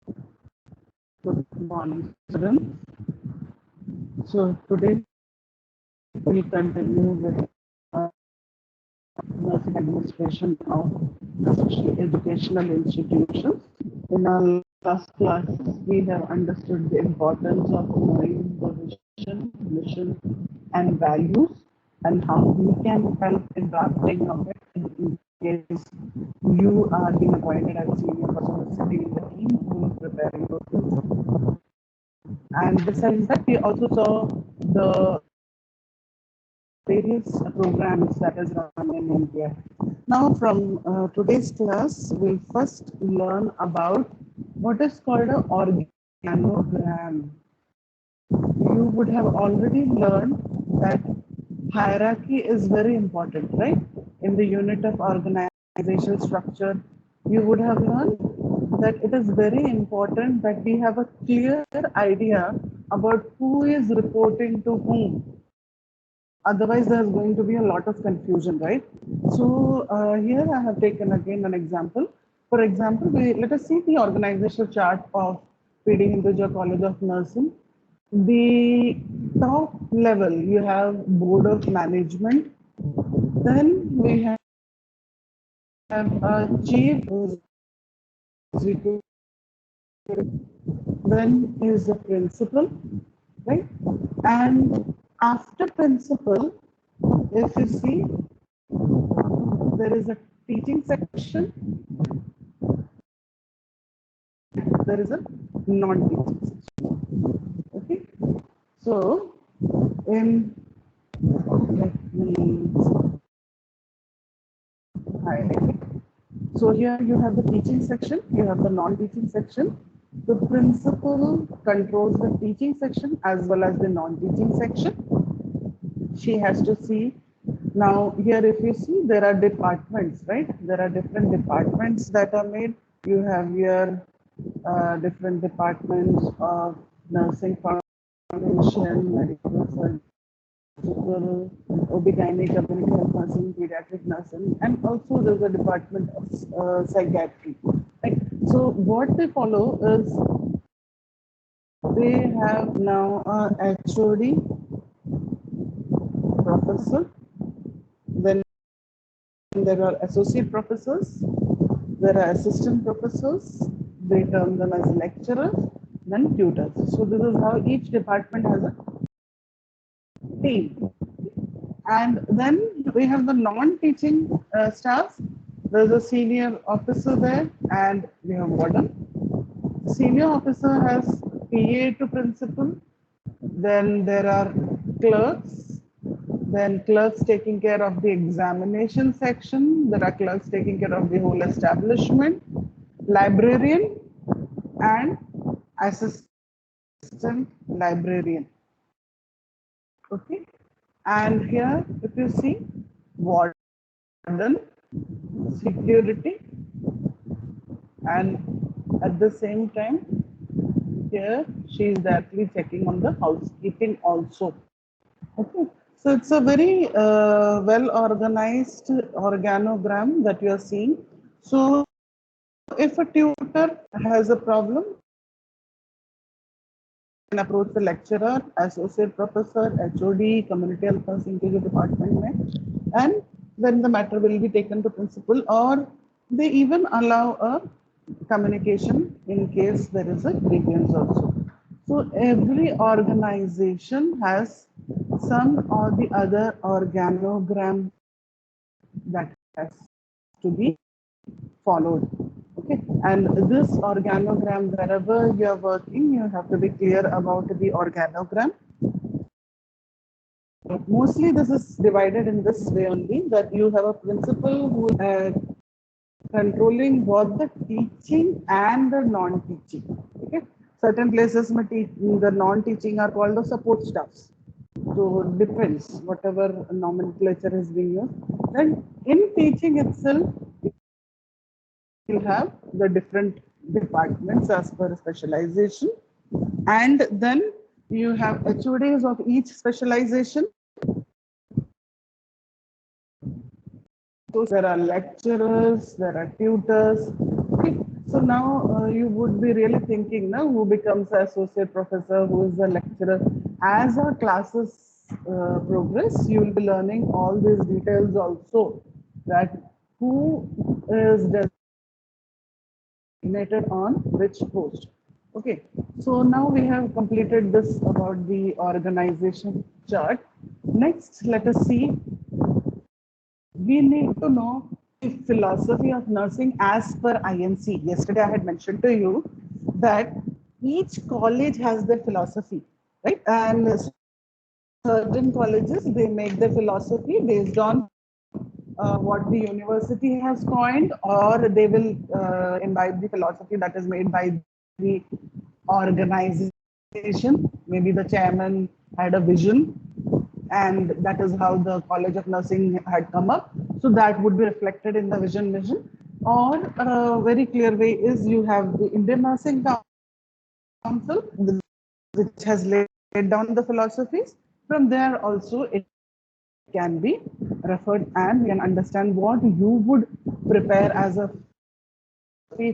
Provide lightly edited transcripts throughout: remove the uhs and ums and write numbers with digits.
Good morning, students. So today we continue with nursing administration of especially educational institutions. In our last classes, we have understood the importance of knowing the vision, mission, and values, and how we can help in drafting of it in case you are being appointed as senior person sitting in the team who is preparing those things. And besides that, we also saw the various programs that is run in India. Now, from today's class, we'll first learn about what is called an organogram. You would have already learned that hierarchy is very important, right? In the unit of organizational structure, you would have learned that it is very important that we have a clear idea about who is reporting to whom. Otherwise, there's going to be a lot of confusion, right? So here I have taken again an example. For example, let us see the organizational chart of PD Hinduja College of Nursing. The top level, you have Board of Management. Then we have a Chief Executive. Then is the principal, right? And after principal, if you see, there is a teaching section, there is a non-teaching section. Okay, so in let me highlight it. So here you have the teaching section, you have the non-teaching section. The principal controls the teaching section as well as the non-teaching section. She has to see. Now here if you see, there are departments, right? There are different departments that are made. You have here different departments of nursing foundation, medical surgical, OB-GYN, community health nursing, pediatric nursing, and also there's a department of psychiatry. Right? So what they follow is they have now a HOD, professor, then there are associate professors, there are assistant professors, they term them as lecturers, then tutors. So this is how each department has a team. And then we have the non-teaching staff. There's a senior officer there, and we have warden. Senior officer has PA to principal. Then there are clerks. Then clerks taking care of the examination section. There are clerks taking care of the whole establishment. Librarian and assistant librarian. Okay. And here, if you see, warden, security, and at the same time, here she is directly checking on the housekeeping also. Okay, so it's a very well organized organogram that you are seeing. So if a tutor has a problem, can approach the lecturer, associate professor, HOD, community health nursing के जो department में, and then the matter will be taken to principal, or they even allow a communication in case there is a grievance also. So every organization has some or the other organogram that has to be followed. Okay, and this organogram, wherever you are working, you have to be clear about the organogram. Mostly this is divided in this way only, that you have a principal who is controlling both the teaching and the non-teaching. Okay, certain places the non-teaching are called the support staffs. So depends whatever nomenclature is being used. Then in teaching itself, you have the different departments as per specialization, and then you have HODs of each specialization. So there are lecturers, there are tutors. Okay. So now you would be really thinking now who becomes an associate professor, who is a lecturer. As our classes progress, you will be learning all these details also, that who is designated on which post. Okay, so now we have completed this about the organization chart. Next, let us see, we need to know the philosophy of nursing as per INC. Yesterday, I had mentioned to you that each college has their philosophy, right? And certain colleges, they make their philosophy based on what the university has coined, or they will imbibe the philosophy that is made by the organization. Maybe the chairman had a vision, and that is how the College of Nursing had come up. So that would be reflected in the vision. Or a very clear way is you have the Indian Nursing Council, which has laid down the philosophies. From there also it can be referred, and we can understand what you would prepare as a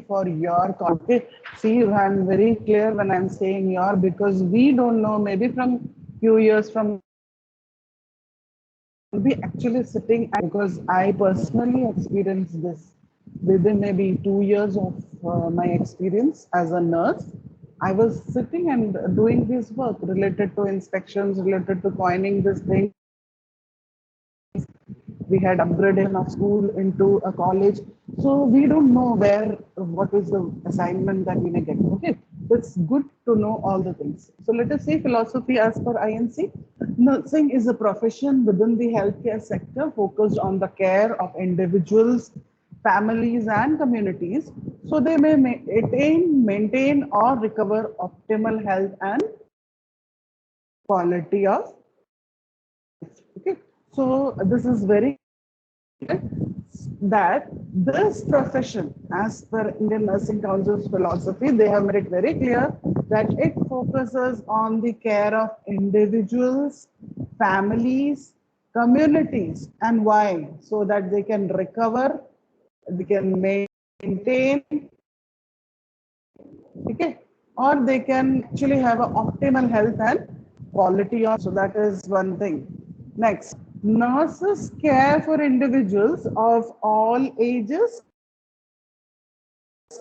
for your college. See, I'm very clear when I'm saying your, because we don't know, maybe from few years from be actually sitting, because I personally experienced this within maybe 2 years of my experience as a nurse. I was sitting and doing this work related to inspections, related to coining this thing. We had upgraded of school into a college. So we don't know where, what is the assignment that we may get. Okay, so it's good to know all the things. So let us say philosophy as per INC. Nursing is a profession within the healthcare sector focused on the care of individuals, families, and communities. So they may attain, maintain, or recover optimal health and quality of. Okay, so this is very that this profession, as per Indian Nursing Council's philosophy, they have made it very clear that it focuses on the care of individuals, families, communities, and why? So that they can recover, they can maintain, okay, or they can actually have an optimal health and quality of. So that is one thing. Next, nurses care for individuals of all ages,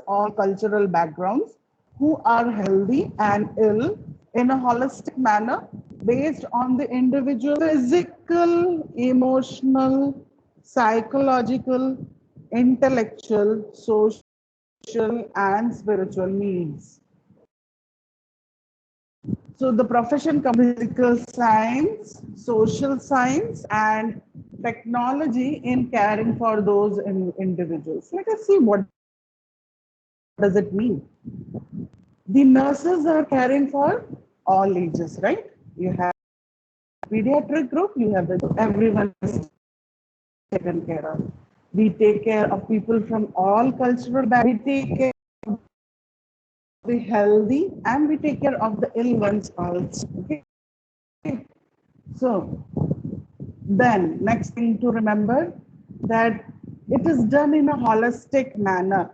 all cultural backgrounds, who are healthy and ill in a holistic manner based on the individual physical, emotional, psychological, intellectual, social, and spiritual needs. So the profession covers physical science, social science, and technology in caring for those individuals. Let us see what does it mean. The nurses are caring for all ages, right? You have pediatric group, you have everyone is taken care of. We take care of people from all cultural backgrounds. We take care of the healthy, and we take care of the ill ones also. Okay. So then next thing to remember, that it is done in a holistic manner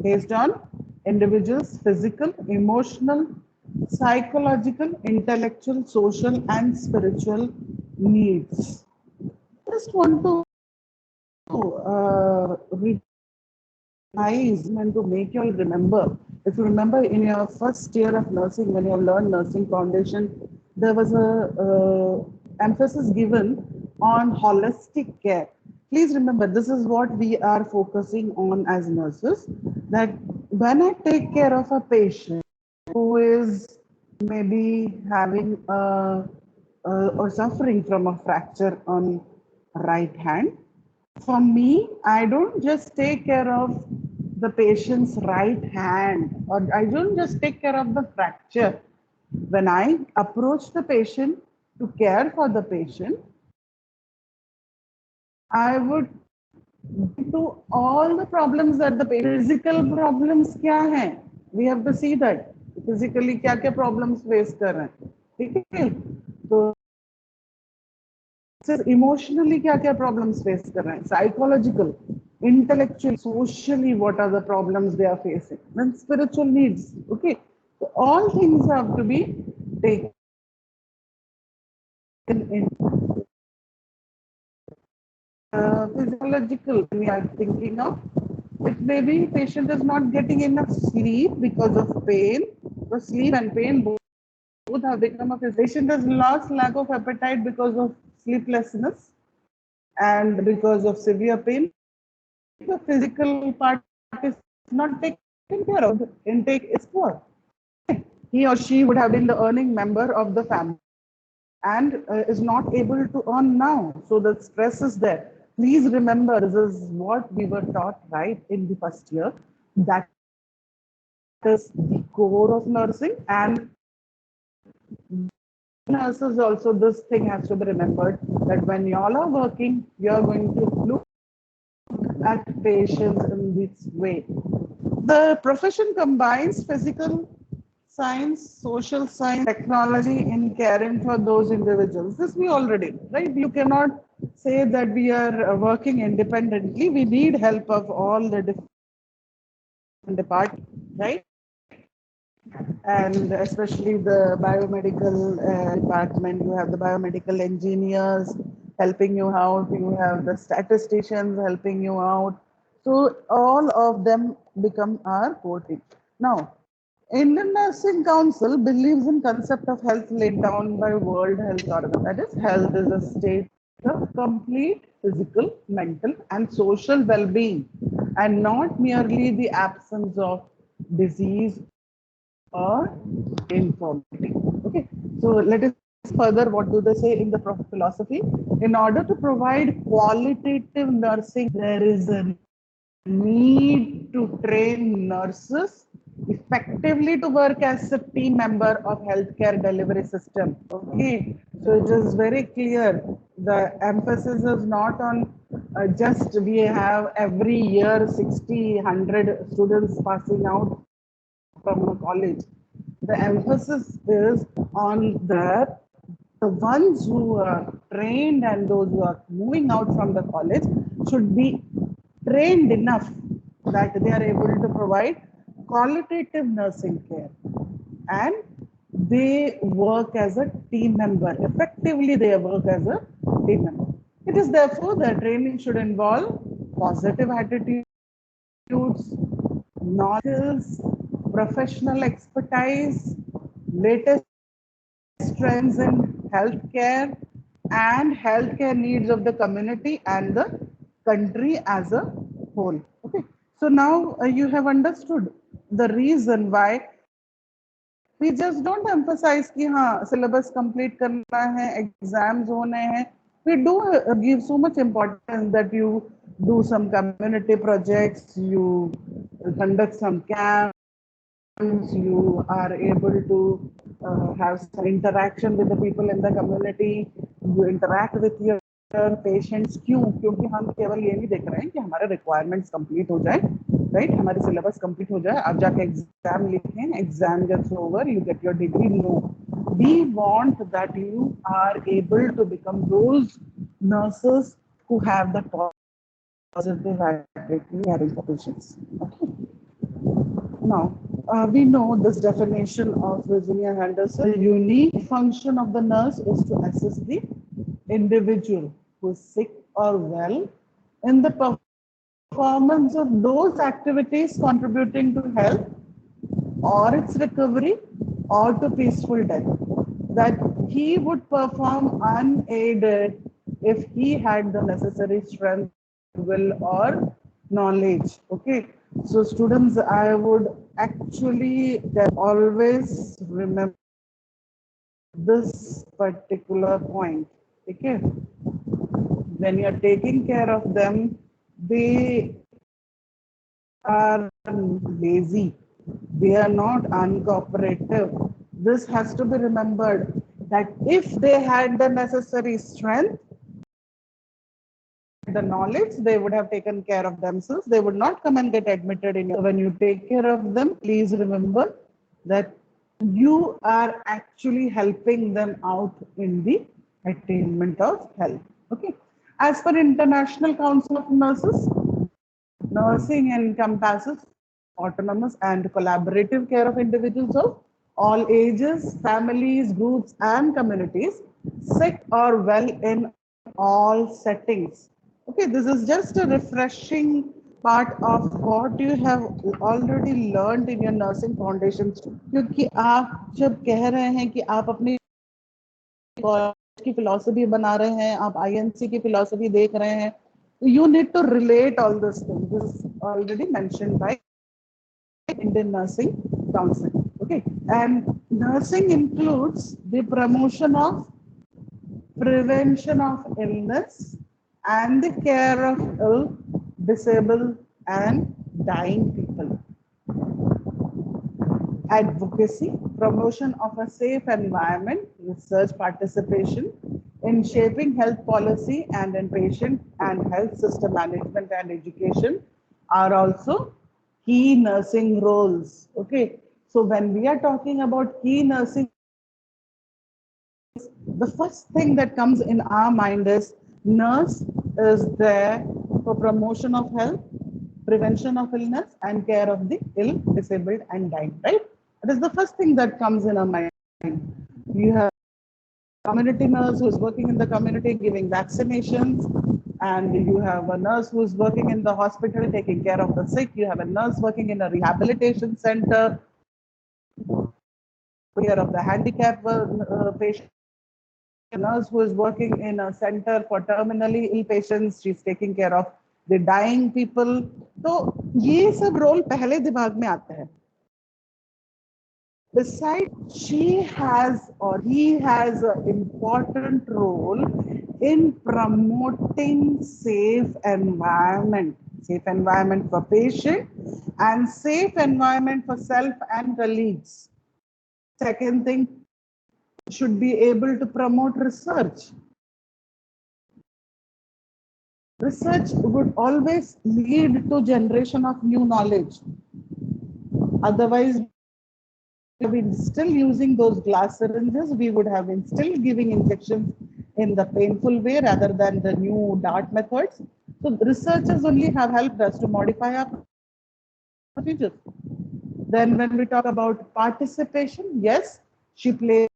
based on individuals' physical, emotional, psychological, intellectual, social, and spiritual needs. Just want to revise and to make you all remember. If you remember in your first year of nursing, when you learned nursing foundation, there was a emphasis given on holistic care. Please remember, this is what we are focusing on as nurses, that when I take care of a patient who is maybe having or suffering from a fracture on right hand, for me, I don't just take care of the patient's right hand, or I don't just take care of the fracture. When I approach the patient to care for the patient, I would do all the problems that the physical problems क्या हैं. We have to see that physically क्या क्या problems face कर रहे हैं. ठीक है, तो सर इमोशनली क्या क्या प्रॉब्लम्स फेस कर रहे हैं, psychological intellectually, socially, what are the problems they are facing, then spiritual needs. Okay, so all things have to be taken in. Physiological, we are thinking of, it may be patient is not getting enough sleep because of pain. So sleep and pain both have become a patient has lost lack of appetite because of sleeplessness and because of severe pain. The physical part is not taken care of. The intake is poor. He or she would have been the earning member of the family and is not able to earn now. So the stress is there. Please remember, this is what we were taught right in the first year. That is the core of nursing, and nurses also, this thing has to be remembered that when you all are working, you are going to look at patients in this way. The profession combines physical science, social science, technology in caring for those individuals. This we already, right? You cannot say that we are working independently. We need help of all the different departments, right? And especially the biomedical department, you have the biomedical engineers helping you out, you have the statisticians helping you out. So all of them become our core team. Now, Indian Nursing Council believes in concept of health laid down by World Health Organization. That is, health is a state of complete physical, mental, and social well-being, and not merely the absence of disease or informity. Okay, so let us further. What do they say in the philosophy? In order to provide qualitative nursing, there is a need to train nurses effectively to work as a team member of healthcare delivery system. Okay, so it is very clear. The emphasis is not on just we have every year 60, 100 students passing out from a college. The emphasis is on the ones who are trained and those who are moving out from the college should be trained enough that they are able to provide qualitative nursing care, and they work as a team member. Effectively, they work as a team member. It is therefore the training should involve positive attitudes, knowledge, professional expertise, latest trends in healthcare, and healthcare needs of the community and the country as a whole. Okay, so now you have understood the reason why we just don't emphasize कि हाँ syllabus complete करना है, exams होने हैं. We do give so much importance that you do some community projects, you conduct some camps, you are able to have some interaction with the people in the community, you interact with your patients. क्यों? क्योंकि हम केवल ये नहीं देख रहे हैं कि हमारे रिक्वायरमेंट्स कंप्लीट हो जाए, राइट, हमारी सिलेबस कंप्लीट हो जाए, आप जाके एग्जाम लिखें, exam gets over, you get your degree. No, we want that you are able to become those nurses who have that positive attitude caring for patients. Okay. Now, we know this definition of Virginia Henderson. The unique function of the nurse is to assist the individual who is sick or well in the performance of those activities contributing to health or its recovery or to peaceful death. That he would perform unaided if he had the necessary strength, will, or knowledge. Okay, so students, I would actually always remember this particular point. Okay, when you're taking care of them, they are lazy, they are not uncooperative. This has to be remembered that if they had the necessary strength, the knowledge, they would have taken care of themselves. They would not come and get admitted in. When you take care of them, please remember that you are actually helping them out in the attainment of health. Okay. As per International Council of Nurses, Nursing encompasses autonomous and collaborative care of individuals of all ages, families, groups, and communities, sick or well in all settings. Okay, this is just a refreshing part of what you have already learned in your nursing foundations. क्योंकि आप जब कह रहे हैं कि आप अपनी college की फिलॉसफी बना रहे हैं, आप आईएनसी की फिलॉसफी देख रहे हैं, you need to relate all this things. This is already mentioned by Indian Nursing Council. Okay, and nursing includes the promotion of prevention of illness and the care of ill, disabled, and dying people. Advocacy, promotion of a safe environment, research participation in shaping health policy and in patient and health system management and education are also key nursing roles. Okay, so when we are talking about key nursing, the first thing that comes in our mind is nurse is there for promotion of health, prevention of illness, and care of the ill, disabled, and dying, right? That is the first thing that comes in our mind. You have community nurse who is working in the community giving vaccinations, and you have a nurse who is working in the hospital taking care of the sick. You have a nurse working in a rehabilitation center, care of the handicapped patient. A nurse who is working in a center for terminally ill patients, she's taking care of the dying people. तो ये सब role पहले दिमाग में आते हैं. Besides, she has or he has an important role in promoting safe environment for patient and safe environment for self and colleagues. Second thing, should be able to promote research. Research would always lead to generation of new knowledge. Otherwise, we would have been still using those glass syringes. We would have been still giving injections in the painful way rather than the new DART methods. So researchers only have helped us to modify our procedures. Then when we talk about participation, yes, she plays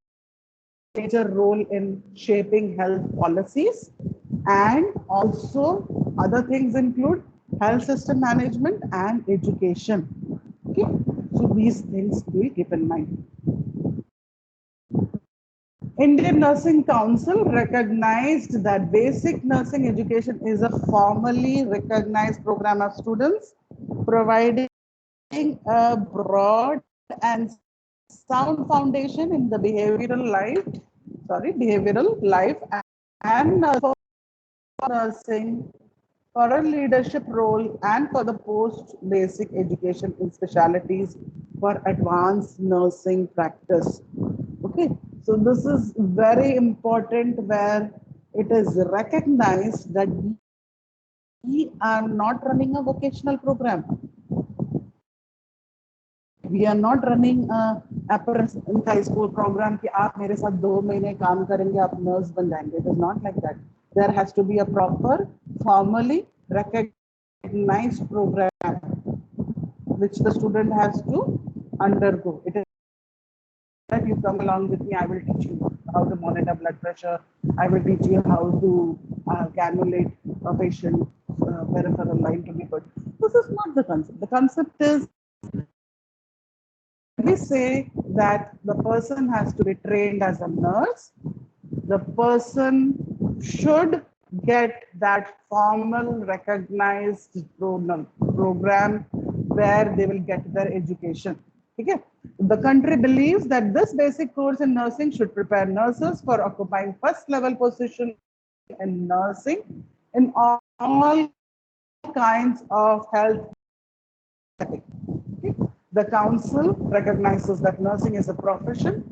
a major role in shaping health policies, and also other things include health system management and education. Okay, so these things we keep in mind. Indian Nursing Council recognized that basic nursing education is a formally recognized program of students providing a broad and sound foundation in the behavioral life and for nursing, for a leadership role, and for the post basic education in specialties for advanced nursing practice. Okay, so this is very important where it is recognized that we are not running a vocational program. We are not running a apprentice school program कि आप मेरे साथ 2 महीने काम करेंगे आप nurse बन जाएंगे. It is not like that. There has to be a proper, formally recognized program which the student has to undergo. It is that you come along with me, I will teach you how to monitor blood pressure. I will teach you how to cannulate a patient peripheral line to be put. This is not the concept. The concept is we say that the person has to be trained as a nurse. The person should get that formal recognized program where they will get their education. Okay? The country believes that this basic course in nursing should prepare nurses for occupying first level position in nursing in all kinds of health settings. Okay? The council recognizes that nursing is a profession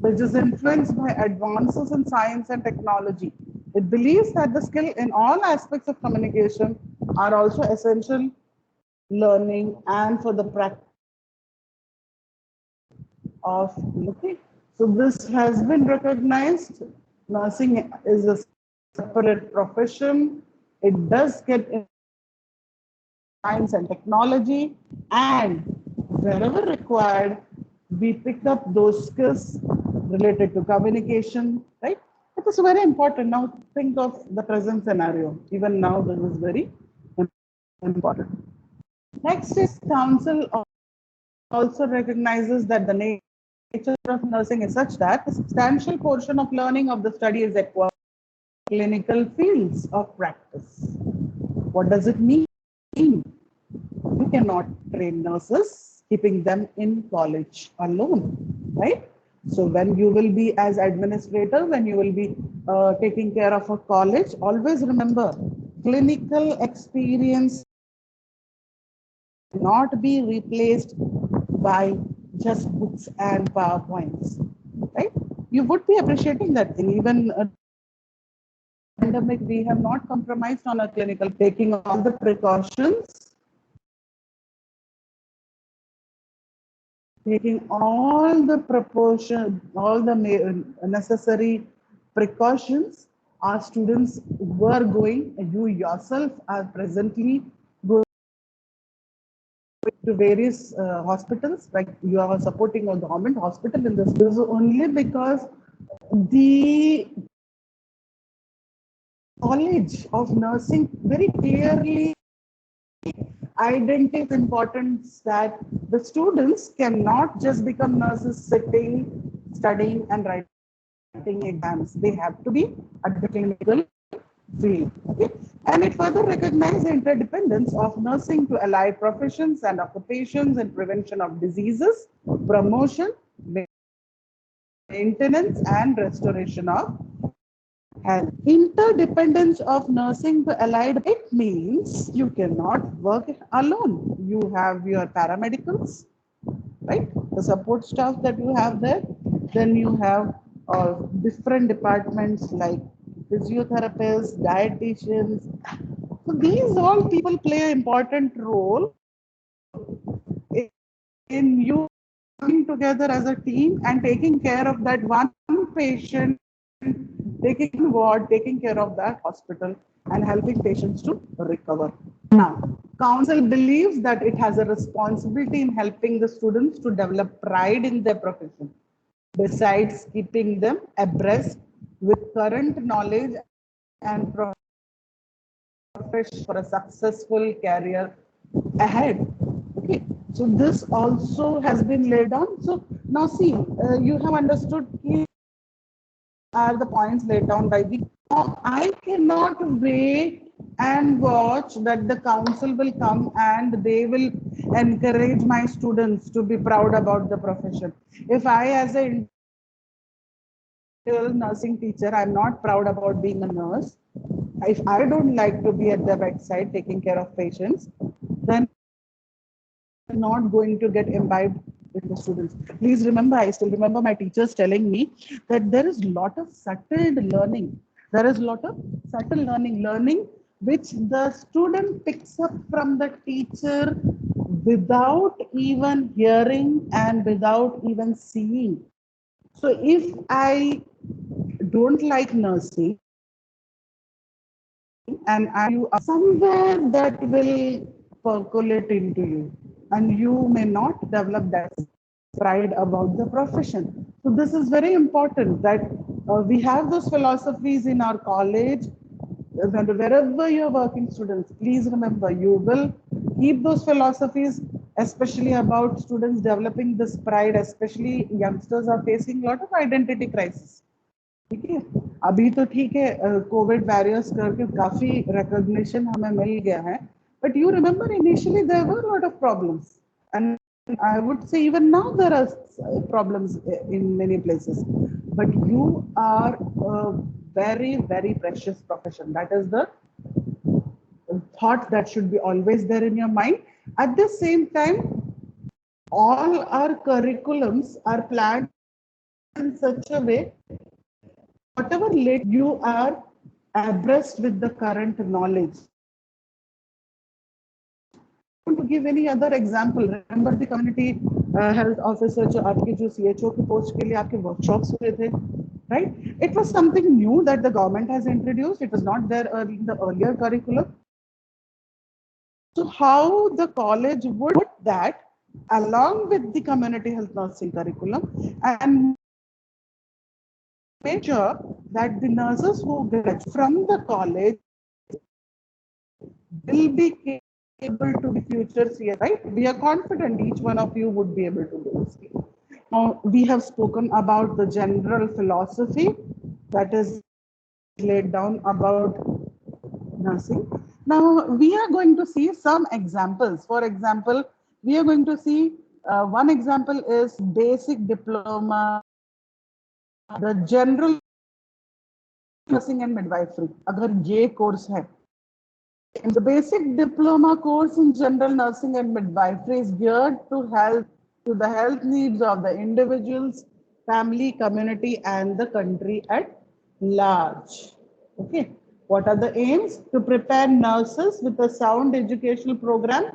which is influenced by advances in science and technology. It believes that the skill in all aspects of communication are also essential learning and for the practice of. Okay, so this has been recognized. Nursing is a separate profession. It does get science and technology, and wherever required, we pick up those skills related to communication, right? It is very important. Now think of the present scenario. Even now, this is very important. Next is council also recognizes that the nature of nursing is such that a substantial portion of learning of the study is acquired in clinical fields of practice. What does it mean? You cannot train nurses keeping them in college alone, right? So when you will be as administrator, when you will be taking care of a college, always remember clinical experience not be replaced by just books and PowerPoints, right? You would be appreciating that thing. Even pandemic, we have not compromised on our clinical, taking all the precautions, taking all the proportion, all the necessary precautions. Our students were going, you yourself are presently going to various hospitals, like you are supporting a government hospital in this is only because the College of Nursing very clearly identifies importance that the students cannot just become nurses sitting, studying and writing exams. They have to be at the clinical field. Okay? And it further recognizes the interdependence of nursing to allied professions and occupations in prevention of diseases, promotion, maintenance and restoration of health. Interdependence of nursing to allied, it means you cannot work alone. You have your paramedicals, right? The support staff that you have there. Then you have different departments like physiotherapists, dietitians. So these all people play an important role in you coming together as a team and taking care of that one patient, taking ward, taking care of that hospital and helping patients to recover. Now, council believes that it has a responsibility in helping the students to develop pride in their profession, besides keeping them abreast with current knowledge and profession for a successful career ahead. Okay, so this also has been laid down. So now see, you have understood are the points laid down by the. I cannot wait and watch that the council will come and they will encourage my students to be proud about the profession. If I, as a nursing teacher, I'm not proud about being a nurse. If I don't like to be at the bedside taking care of patients, then I'm not going to get imbibed with the students. Please remember, I still remember my teachers telling me that there is a lot of subtle learning. There is a lot of subtle learning which the student picks up from the teacher without even hearing and without even seeing. So if I don't like nursing and you are somewhere that will percolate into you and you may not develop that pride about the profession. So this is very important that we have those philosophies in our college. Wherever you're working students, please remember you will keep those philosophies, especially about students developing this pride, especially youngsters are facing a lot of identity crisis. ठीक है अभी तो ठीक है Covid barriers करके काफी recognition हमें मिल गया है but you remember initially there were a lot of problems and I would say even now there are problems in many places but you are a very very precious profession. That is the thought that should be always there in your mind. At the same time, all our curriculums are planned in such a way whatever late you are abreast with the current knowledge. To give any other example, remember the community health officer जो आपके जो CHO की post के लिए आपके workshops हुए थे, right? It was something new that the government has introduced. It was not there in the earlier curriculum. So how the college would put that along with the community health nursing curriculum and make sure that the nurses who graduate from the college will be able to be future CS, right? We are confident each one of you would be able to do this. Now, we have spoken about the general philosophy that is laid down about nursing. Now, we are going to see some examples. For example, we are going to see one example is basic diploma, the general nursing and midwifery. अगर ये course है, the basic diploma course in general nursing and midwifery is geared to the health needs of the individuals, family, community, and the country at large. Okay. What are the aims? To prepare nurses with a sound educational program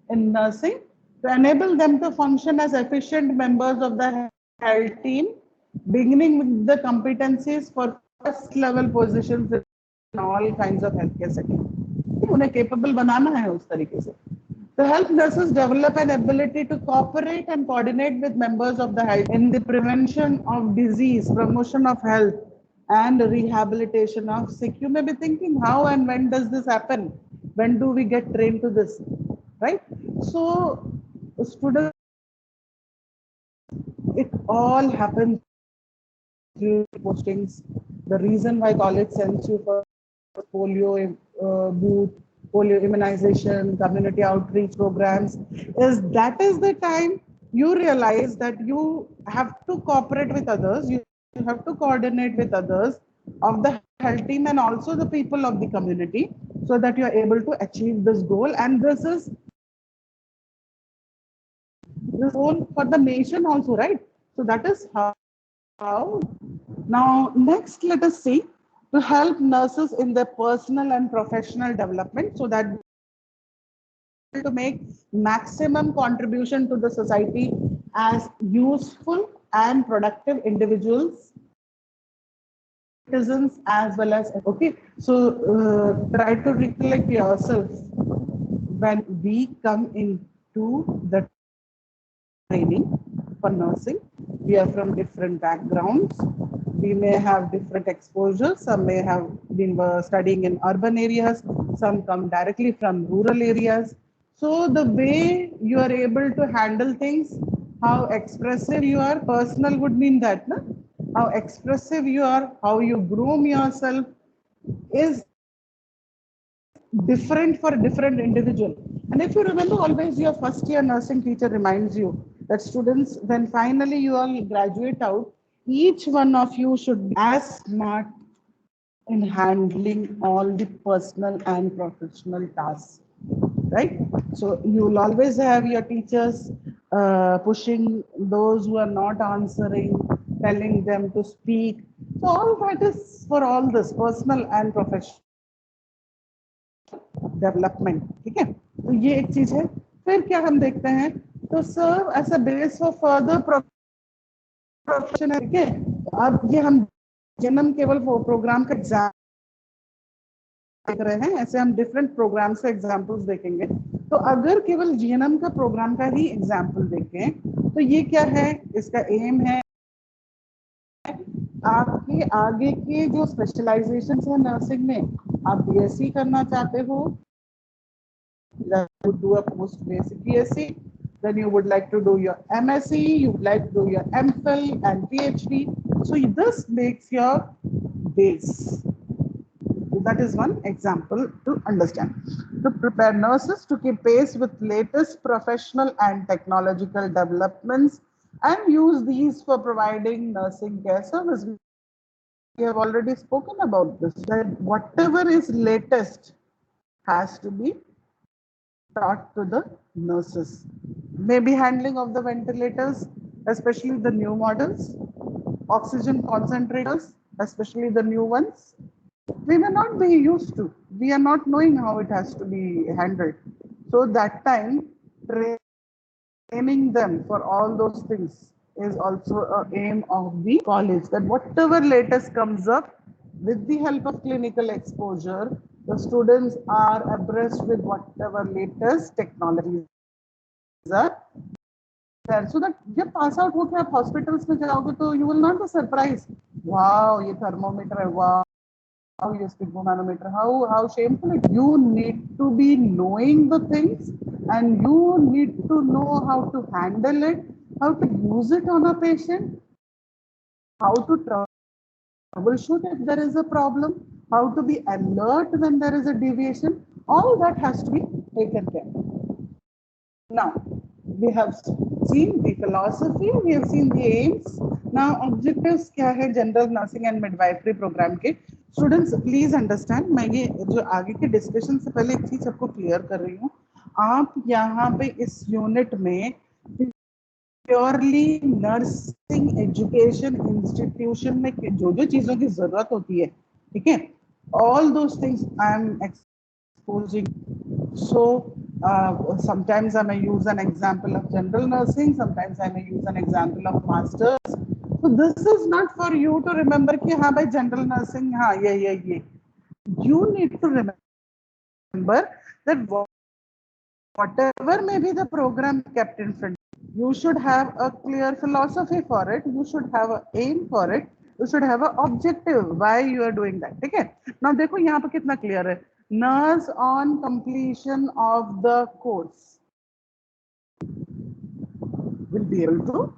in nursing, to enable them to function as efficient members of the health team, beginning with the competencies for first level positions in all kinds of healthcare settings. उन्हें capable बनाना है उस तरीके से. To help nurses develop an ability to cooperate and coordinate with members of the health in the prevention of disease, promotion of health, and rehabilitation of sick. You may be thinking, how and when does this happen? When do we get trained to this? Right? So, students, it all happens through postings. The reason why college sends you for polio booth, polio immunization, community outreach programs, is the time you realize that you have to cooperate with others, you have to coordinate with others of the health team and also the people of the community so that you are able to achieve this goal. And this is this goal for the nation also, right? So that is how. Now, next, let us see to help nurses in their personal and professional development so that to make maximum contribution to the society as useful and productive individuals, citizens as well as okay. So try to recollect yourself when we come into the training for nursing. We are from different backgrounds. We may have different exposures. Some may have been studying in urban areas. Some come directly from rural areas. So the way you are able to handle things, how expressive you are, personal would mean that, no? How expressive you are, how you groom yourself is different for different individual. And if you remember, always your first year nursing teacher reminds you that students, when finally you all graduate out, each one of you should be as smart in handling all the personal and professional tasks, right? So you will always have your teachers pushing those who are not answering, telling them to speak. So all that is for all this personal and professional development. ठीक है, तो ये एक चीज है. फिर क्या हम देखते हैं, तो serve as a base for further profession है. ठीक है, अब ये हम जन्म केवल प्रोग्राम का एग्जाम देख रहे हैं, ऐसे हम डिफरेंट प्रोग्राम्स के एग्जांपल्स देखेंगे. तो अगर केवल जीएनएम का प्रोग्राम का ही एग्जांपल देखें तो ये क्या है, इसका एम है आपके आगे के जो स्पेशलाइजेशन है नर्सिंग में, आप बीएससी करना चाहते हो, you do a post basic BSc, then you would like to do your MSc, you would like to do your MPhil and PhD. So this makes your base. That is one example to understand. To prepare nurses to keep pace with latest professional and technological developments and use these for providing nursing care service. We have already spoken about this, that whatever is latest has to be taught to the nurses. Maybe handling of the ventilators, especially the new models, oxygen concentrators, especially the new ones. We may not be used to. We are not knowing how it has to be handled. So that time, training them for all those things is also an aim of the college, that whatever latest comes up with the help of clinical exposure, The students are abreast with whatever latest technologies are there, so that जब pass out होके आप hospitals में जाओगे तो you will not be surprised. Wow, ये thermometer है. Wow, ये sphygmomanometer. How shameful it. You need to be knowing the things, and you need to know how to handle it, how to use it on a patient, how to troubleshoot if there is a problem, how to be alert when there is a deviation. All that has to be taken care of. Now, we have seen the philosophy, we have seen the aims. Now, objectives क्या है general nursing and midwifery program के? Students, please understand. मैं ये जो आगे के discussion से पहले एक चीज आपको clear कर रही हूँ. आप यहाँ पे इस unit में प्योरली नर्सिंग एजुकेशन इंस्टीट्यूशन में जो जो चीजों की जरूरत होती है, ठीक है, all those things I am exposing. So sometimes I may use an example of general nursing, sometimes I may use an example of masters. So this is not for you to remember कि हाँ भाई general nursing हाँ ये you need to remember that whatever may be the program kept in front, you should have a clear philosophy for it, you should have an aim for it, you should have an objective why you are doing that. ठीक है, now देखो यहाँ पे कितना clear है. Nurse on completion of the course will be able to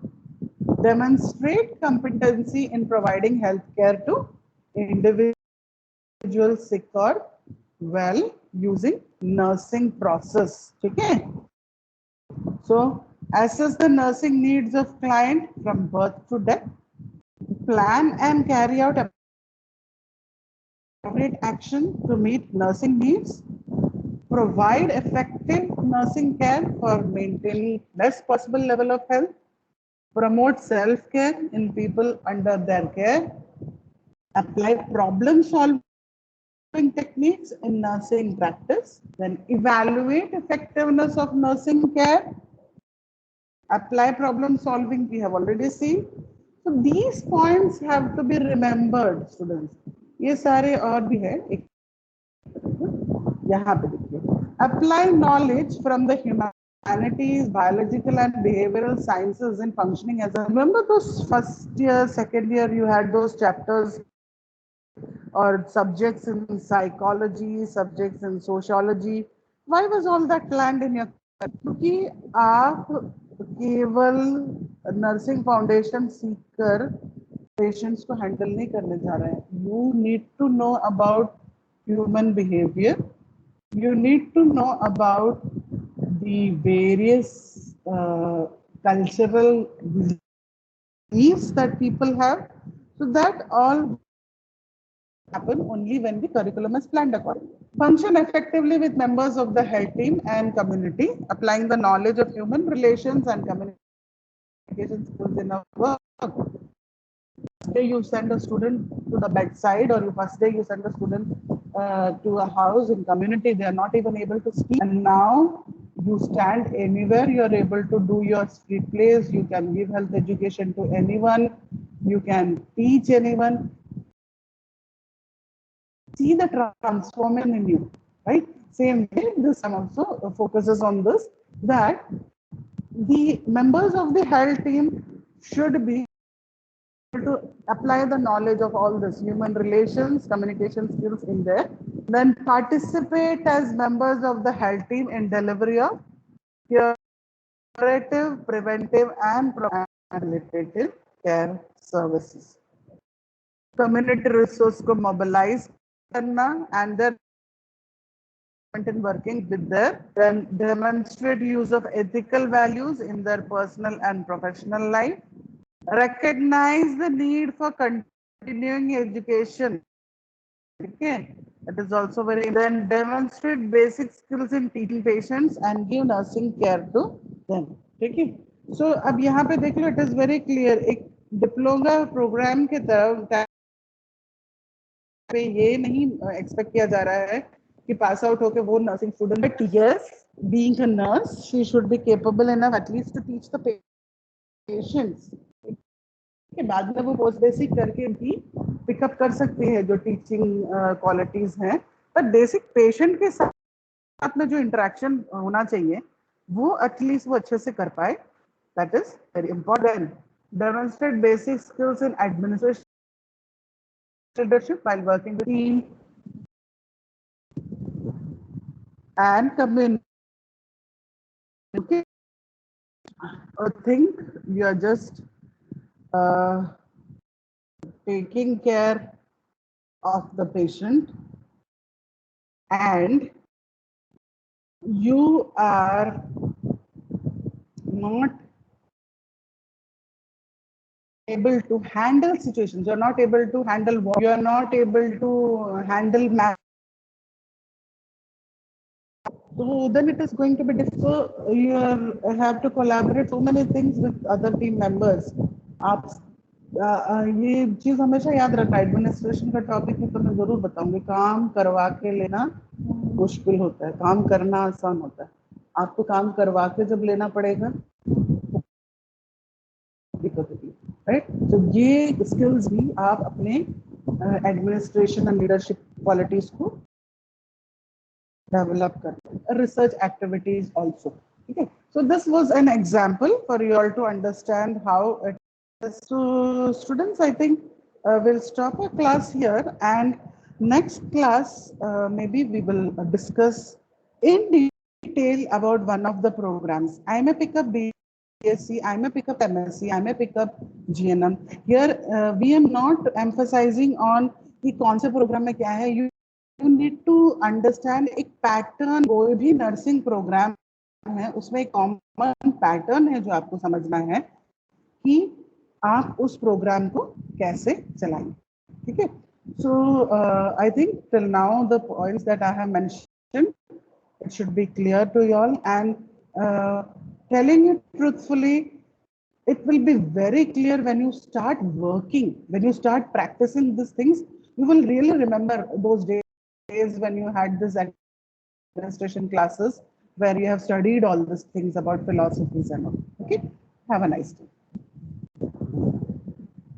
demonstrate competency in providing healthcare to individuals sick or well using nursing process. ठीक है, so assess the nursing needs of client from birth to death, plan and carry out appropriate action to meet nursing needs, provide effective nursing care for maintaining best possible level of health, promote self-care in people under their care, apply problem-solving techniques in nursing practice, then evaluate effectiveness of nursing care, apply problem-solving, we have already seen. So these points have to be remembered, students. ये सारे और भी है, एक यहाँ पे देखिए, apply knowledge from the humanities, biological and behavioral sciences in functioning as a. Remember those first year, second year, you had those chapters or subjects in psychology, subjects in sociology. Why was all that planned in your? क्योंकि आप केवल nursing foundation सीखकर patients को handle नहीं करने जा रहे हैं. You need to know about human behaviour, you need to know about the various cultural beliefs that people have. So that all happen only when the curriculum is planned accordingly. Function effectively with members of the health team and community, applying the knowledge of human relations and communication skills in our work. Day you send a student to the bedside, or you first day you send a student to a house in community, they are not even able to speak, and now you stand anywhere, you are able to do your street plays, you can give health education to anyone, you can teach anyone. See the transformation in you, right? Same way this one also focuses on this, that the members of the health team should be to apply the knowledge of all this human relations, communication skills in there, then participate as members of the health team in delivery of curative, preventive and rehabilitative care services. Community resource को mobilize करना and their in working with their, then demonstrate use of ethical values in their personal and professional life. Recognize the need for continuing education. Okay, that is also very. Then demonstrate basic skills in teaching patients and give nursing care to them. Okay, so अब यहाँ पे देख लो, it is very clear. एक diploma programme के तरफ पे ये नहीं एक्सपेक्ट किया जा रहा है कि पास आउट होके वो nursing student, but yes, being a nurse she should be capable enough at least to teach the patients. के बाद में वो पोस्ट बेसिक करके उनकी पिकअप कर सकती है जो टीचिंग क्वालिटीज हैं, पर बेसिक पेशेंट के साथ में जो इंटरेक्शन होना चाहिए वो एटलीस्ट वो अच्छे से कर पाए, that is very important. Demonstrate basic skills in administration leadership while working with team and community. I think you are just taking care of the patient and you are not able to handle situations. You're not able to handle what you are not able to handle math. So then it is going to be difficult. You have to collaborate so many things with other team members. आप ये चीज हमेशा याद रखना. Administration का topic है तो मैं जरूर बताऊंगी. काम करवा के लेना मुश्किल होता है, काम करना आसान होता है. आपको काम करवा के जब लेना पड़ेगा, राइट. तो ये स्किल्स भी आप अपने एडमिनिस्ट्रेशन एंड लीडरशिप क्वालिटीज को डेवलप करते हैं. Research activities also. ठीक है. So this was an example for you all to understand how it is. So students, I think we'll stop our class here, and next class maybe we will discuss in detail about one of the programs. I may pick up BSc, I may pick up MSc, I may pick up GNM. Here we am not emphasizing on कि कौन से programme में क्या है. You need to understand एक pattern. कोई भी nursing programme है उसमें एक कॉमन पैटर्न है जो आपको समझना है कि आप उस प्रोग्राम को कैसे चलाएं. ठीक है. So I think till now the points that I have mentioned, it should be clear to you all, and telling it truthfully, it will be very clear when you start working, when you start practicing these things. You will really remember those days when you had this administration classes where you have studied all these things about philosophies and all. Okay, have a nice day.